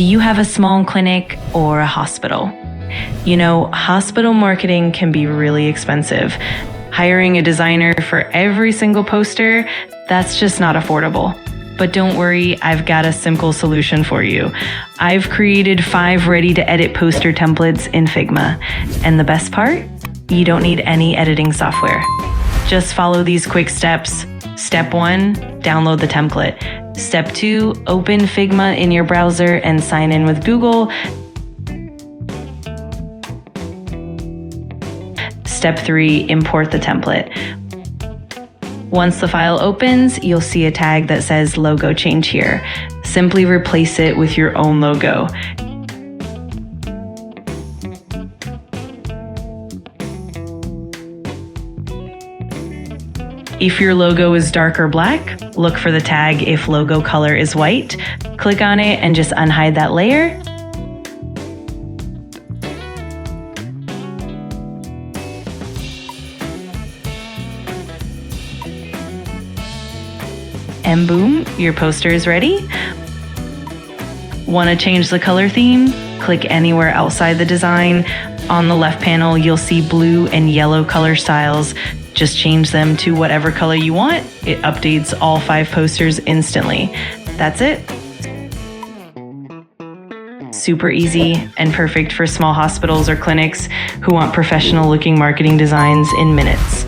Do you have a small clinic or a hospital? You know, hospital marketing can be really expensive. Hiring a designer for every single poster, that's just not affordable. But don't worry, I've got a simple solution for you. I've created 5 ready-to-edit poster templates in Figma. And the best part? You don't need any editing software. Just follow these quick steps. Step 1, download the template. Step 2, open Figma in your browser and sign in with Google. Step 3, import the template. Once the file opens, you'll see a tag that says logo change here. Simply replace it with your own logo. If your logo is dark or black, look for the tag if logo color is white. Click on it and just unhide that layer. And boom, your poster is ready. Want to change the color theme? Click anywhere outside the design. On the left panel, you'll see blue and yellow color styles. Just change them to whatever color you want. It updates all 5 posters instantly. That's it. Super easy and perfect for small hospitals or clinics who want professional looking marketing designs in minutes.